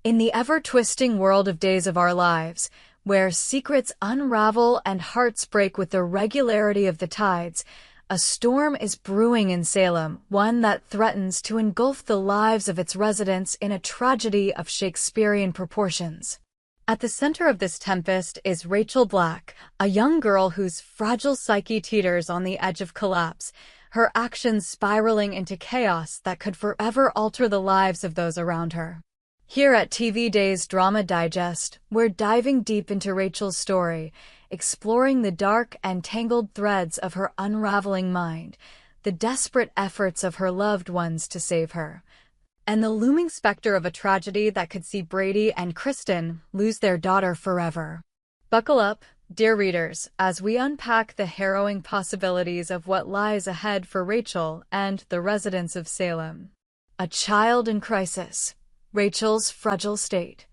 In the ever-twisting world of Days of Our Lives, where secrets unravel and hearts break with the regularity of the tides, a storm is brewing in Salem, one that threatens to engulf the lives of its residents in a tragedy of Shakespearean proportions. At the center of this tempest is Rachel Black, a young girl whose fragile psyche teeters on the edge of collapse, her actions spiraling into chaos that could forever alter the lives of those around her. Here at TV Days Drama Digest, we're diving deep into Rachel's story, exploring the dark and tangled threads of her unraveling mind, the desperate efforts of her loved ones to save her, and the looming specter of a tragedy that could see Brady and Kristen lose their daughter forever. Buckle up, dear readers, as we unpack the harrowing possibilities of what lies ahead for Rachel and the residents of Salem. A child in crisis. Rachel's fragile state.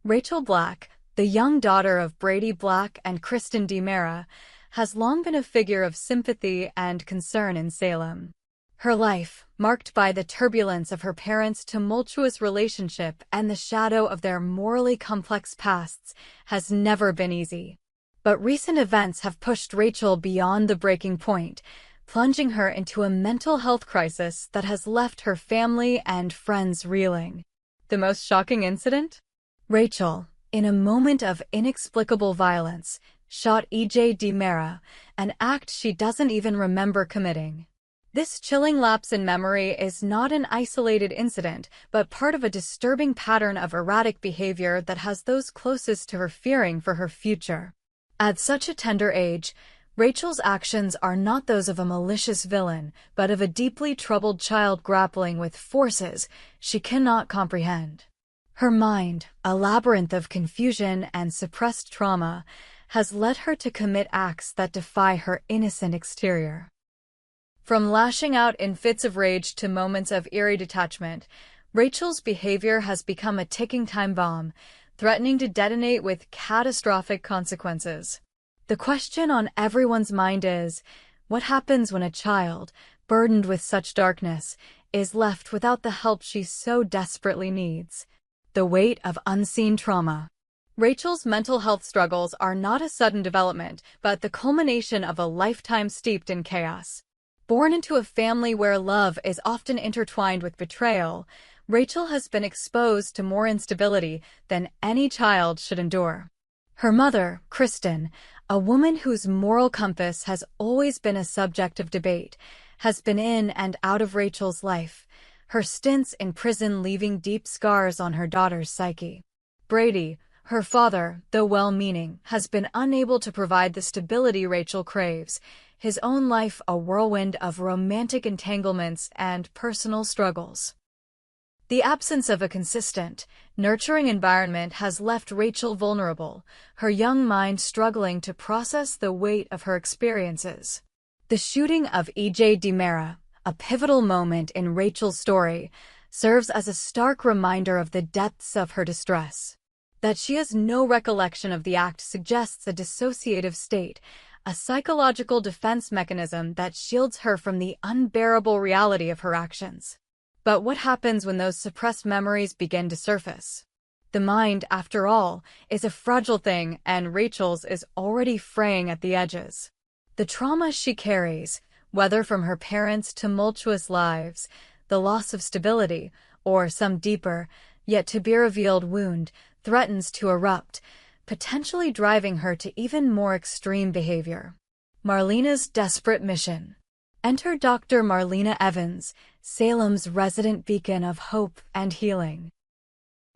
Rachel Black, the young daughter of Brady Black and Kristen DiMera, has long been a figure of sympathy and concern in Salem. Her life, marked by the turbulence of her parents' tumultuous relationship and the shadow of their morally complex pasts, has never been easy. But recent events have pushed Rachel beyond the breaking point, plunging her into a mental health crisis that has left her family and friends reeling. The most shocking incident? Rachel, in a moment of inexplicable violence, shot E.J. DiMera, an act she doesn't even remember committing. This chilling lapse in memory is not an isolated incident, but part of a disturbing pattern of erratic behavior that has those closest to her fearing for her future. At such a tender age, Rachel's actions are not those of a malicious villain, but of a deeply troubled child grappling with forces she cannot comprehend. Her mind, a labyrinth of confusion and suppressed trauma, has led her to commit acts that defy her innocent exterior. From lashing out in fits of rage to moments of eerie detachment, Rachel's behavior has become a ticking time bomb, threatening to detonate with catastrophic consequences. The question on everyone's mind is, what happens when a child, burdened with such darkness, is left without the help she so desperately needs? The weight of unseen trauma. Rachel's mental health struggles are not a sudden development, but the culmination of a lifetime steeped in chaos. Born into a family where love is often intertwined with betrayal, Rachel has been exposed to more instability than any child should endure. Her mother, Kristen, a woman whose moral compass has always been a subject of debate, has been in and out of Rachel's life, her stints in prison leaving deep scars on her daughter's psyche. Brady, her father, though well-meaning, has been unable to provide the stability Rachel craves, his own life a whirlwind of romantic entanglements and personal struggles. The absence of a consistent, nurturing environment has left Rachel vulnerable, her young mind struggling to process the weight of her experiences. The shooting of E.J. DiMera, a pivotal moment in Rachel's story, serves as a stark reminder of the depths of her distress. That she has no recollection of the act suggests a dissociative state, a psychological defense mechanism that shields her from the unbearable reality of her actions. But what happens when those suppressed memories begin to surface? The mind, after all, is a fragile thing, and Rachel's is already fraying at the edges. The trauma she carries, whether from her parents' tumultuous lives, the loss of stability, or some deeper, yet to be revealed wound, threatens to erupt, potentially driving her to even more extreme behavior. Marlena's desperate mission. Enter Dr. Marlena Evans, Salem's resident beacon of hope and healing.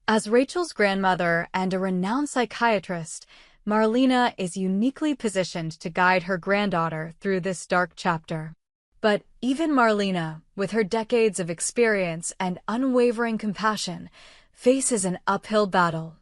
As Rachel's grandmother and a renowned psychiatrist, Marlena is uniquely positioned to guide her granddaughter through this dark chapter. But even Marlena, with her decades of experience and unwavering compassion, faces an uphill battle.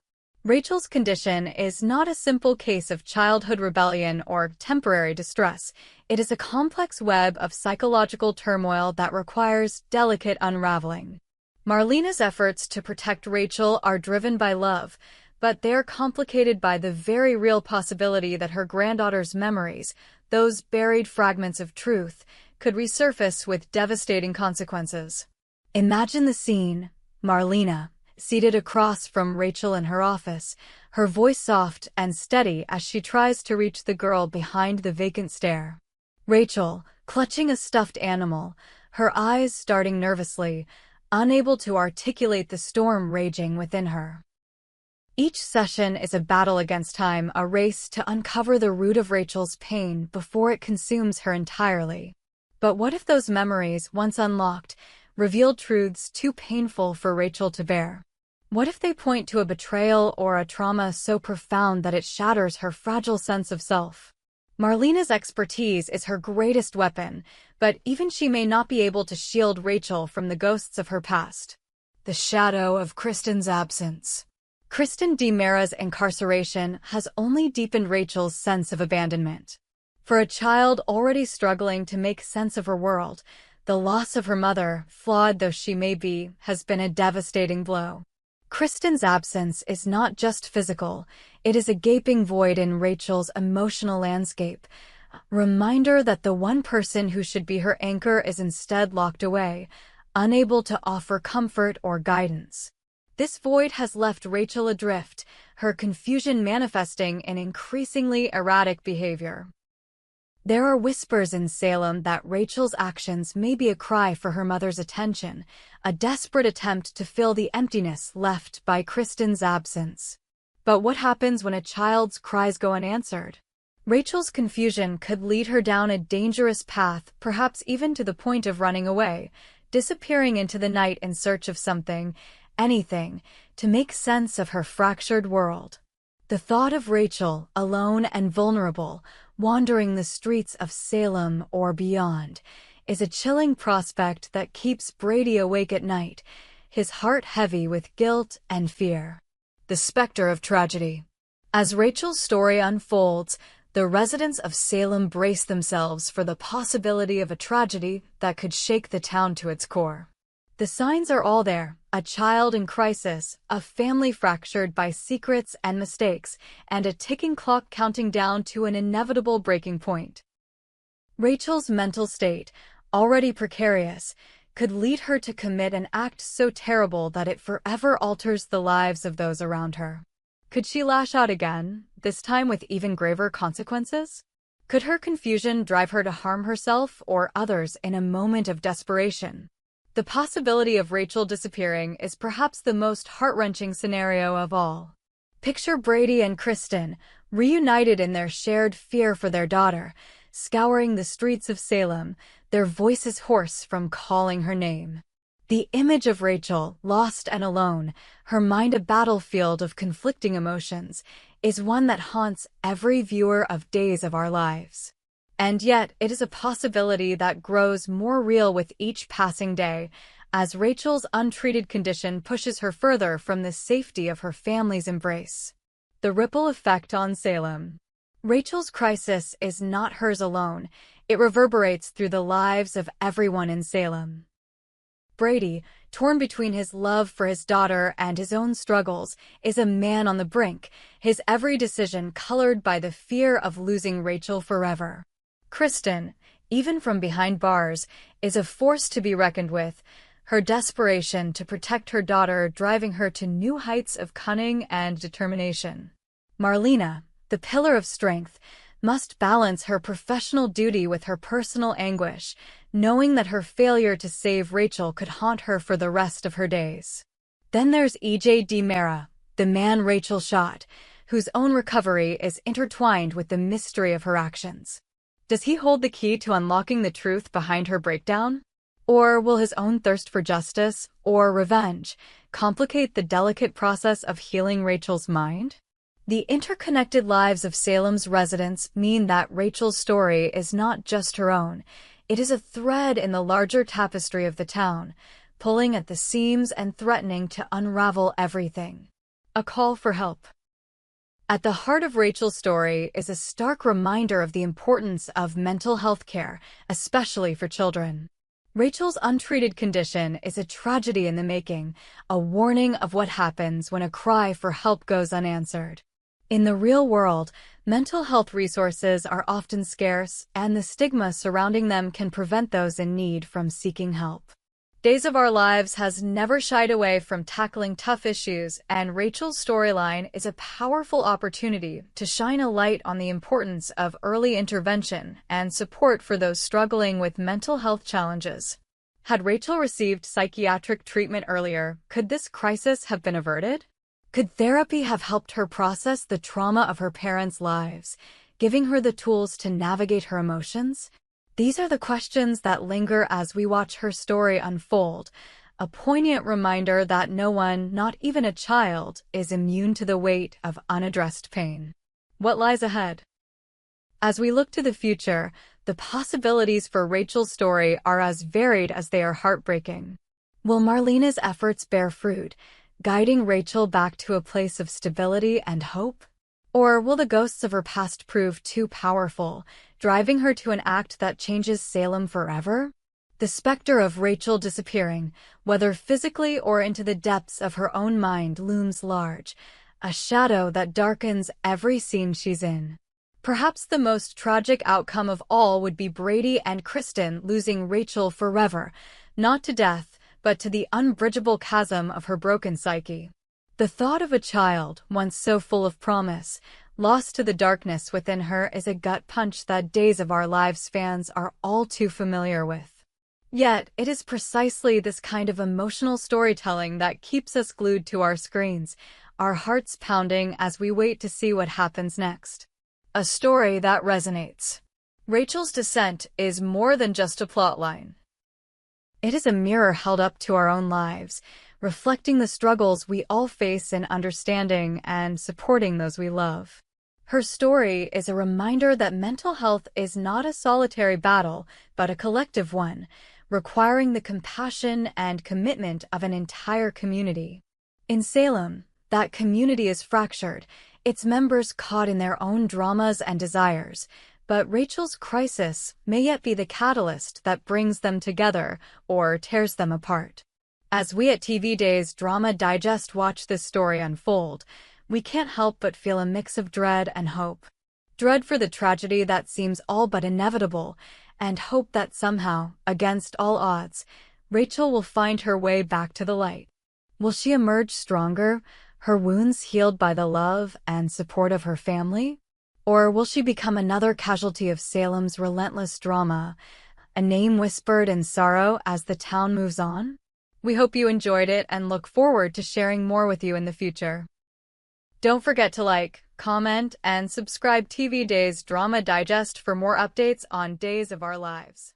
Rachel's condition is not a simple case of childhood rebellion or temporary distress. It is a complex web of psychological turmoil that requires delicate unraveling. Marlena's efforts to protect Rachel are driven by love, but they are complicated by the very real possibility that her granddaughter's memories, those buried fragments of truth, could resurface with devastating consequences. Imagine the scene. Marlena, seated across from Rachel in her office, her voice soft and steady as she tries to reach the girl behind the vacant stare. Rachel, clutching a stuffed animal, her eyes starting nervously, unable to articulate the storm raging within her. Each session is a battle against time, a race to uncover the root of Rachel's pain before it consumes her entirely. But what if those memories, once unlocked, revealed truths too painful for Rachel to bear? What if they point to a betrayal or a trauma so profound that it shatters her fragile sense of self? Marlena's expertise is her greatest weapon, but even she may not be able to shield Rachel from the ghosts of her past. The shadow of Kristen's absence. Kristen DiMera's incarceration has only deepened Rachel's sense of abandonment. For a child already struggling to make sense of her world, the loss of her mother, flawed though she may be, has been a devastating blow. Kristen's absence is not just physical, it is a gaping void in Rachel's emotional landscape, a reminder that the one person who should be her anchor is instead locked away, unable to offer comfort or guidance. This void has left Rachel adrift, her confusion manifesting in increasingly erratic behavior. There are whispers in Salem that Rachel's actions may be a cry for her mother's attention, a desperate attempt to fill the emptiness left by Kristen's absence. But what happens when a child's cries go unanswered? Rachel's confusion could lead her down a dangerous path, perhaps even to the point of running away, disappearing into the night in search of something, anything, to make sense of her fractured world. The thought of Rachel, alone and vulnerable, wandering the streets of Salem or beyond, is a chilling prospect that keeps Brady awake at night, his heart heavy with guilt and fear. The specter of tragedy. As Rachel's story unfolds, the residents of Salem brace themselves for the possibility of a tragedy that could shake the town to its core. The signs are all there: a child in crisis, a family fractured by secrets and mistakes, and a ticking clock counting down to an inevitable breaking point. Rachel's mental state, already precarious, could lead her to commit an act so terrible that it forever alters the lives of those around her. Could she lash out again, this time with even graver consequences? Could her confusion drive her to harm herself or others in a moment of desperation? The possibility of Rachel disappearing is perhaps the most heart-wrenching scenario of all. Picture Brady and Kristen, reunited in their shared fear for their daughter, scouring the streets of Salem, their voices hoarse from calling her name. The image of Rachel, lost and alone, her mind a battlefield of conflicting emotions, is one that haunts every viewer of Days of Our Lives. And yet, it is a possibility that grows more real with each passing day, as Rachel's untreated condition pushes her further from the safety of her family's embrace. The ripple effect on Salem. Rachel's crisis is not hers alone, it reverberates through the lives of everyone in Salem. Brady, torn between his love for his daughter and his own struggles, is a man on the brink, his every decision colored by the fear of losing Rachel forever. Kristen, even from behind bars, is a force to be reckoned with, her desperation to protect her daughter driving her to new heights of cunning and determination. Marlena, the pillar of strength, must balance her professional duty with her personal anguish, knowing that her failure to save Rachel could haunt her for the rest of her days. Then there's E.J. DiMera, the man Rachel shot, whose own recovery is intertwined with the mystery of her actions. Does he hold the key to unlocking the truth behind her breakdown? Or will his own thirst for justice, or revenge, complicate the delicate process of healing Rachel's mind? The interconnected lives of Salem's residents mean that Rachel's story is not just her own. It is a thread in the larger tapestry of the town, pulling at the seams and threatening to unravel everything. A call for help. At the heart of Rachel's story is a stark reminder of the importance of mental health care, especially for children. Rachel's untreated condition is a tragedy in the making, a warning of what happens when a cry for help goes unanswered. In the real world, mental health resources are often scarce, and the stigma surrounding them can prevent those in need from seeking help. Days of Our Lives has never shied away from tackling tough issues, and Rachel's storyline is a powerful opportunity to shine a light on the importance of early intervention and support for those struggling with mental health challenges. Had Rachel received psychiatric treatment earlier, could this crisis have been averted? Could therapy have helped her process the trauma of her parents' lives, giving her the tools to navigate her emotions? These are the questions that linger as we watch her story unfold, a poignant reminder that no one, not even a child, is immune to the weight of unaddressed pain. What lies ahead? As we look to the future, the possibilities for Rachel's story are as varied as they are heartbreaking. Will Marlena's efforts bear fruit, guiding Rachel back to a place of stability and hope? Or will the ghosts of her past prove too powerful, driving her to an act that changes Salem forever? The specter of Rachel disappearing, whether physically or into the depths of her own mind, looms large, a shadow that darkens every scene she's in. Perhaps the most tragic outcome of all would be Brady and Kristen losing Rachel forever, not to death, but to the unbridgeable chasm of her broken psyche. The thought of a child, once so full of promise, lost to the darkness within her is a gut punch that Days of Our Lives fans are all too familiar with. Yet, it is precisely this kind of emotional storytelling that keeps us glued to our screens, our hearts pounding as we wait to see what happens next. A story that resonates. Rachel's descent is more than just a plotline. It is a mirror held up to our own lives, reflecting the struggles we all face in understanding and supporting those we love. Her story is a reminder that mental health is not a solitary battle, but a collective one, requiring the compassion and commitment of an entire community. In Salem, that community is fractured, its members caught in their own dramas and desires, but Rachel's crisis may yet be the catalyst that brings them together or tears them apart. As we at TV Days Drama Digest watch this story unfold, we can't help but feel a mix of dread and hope. Dread for the tragedy that seems all but inevitable, and hope that somehow, against all odds, Rachel will find her way back to the light. Will she emerge stronger, her wounds healed by the love and support of her family? Or will she become another casualty of Salem's relentless drama, a name whispered in sorrow as the town moves on? We hope you enjoyed it and look forward to sharing more with you in the future. Don't forget to like, comment, and subscribe TV Days Drama Digest for more updates on Days of Our Lives.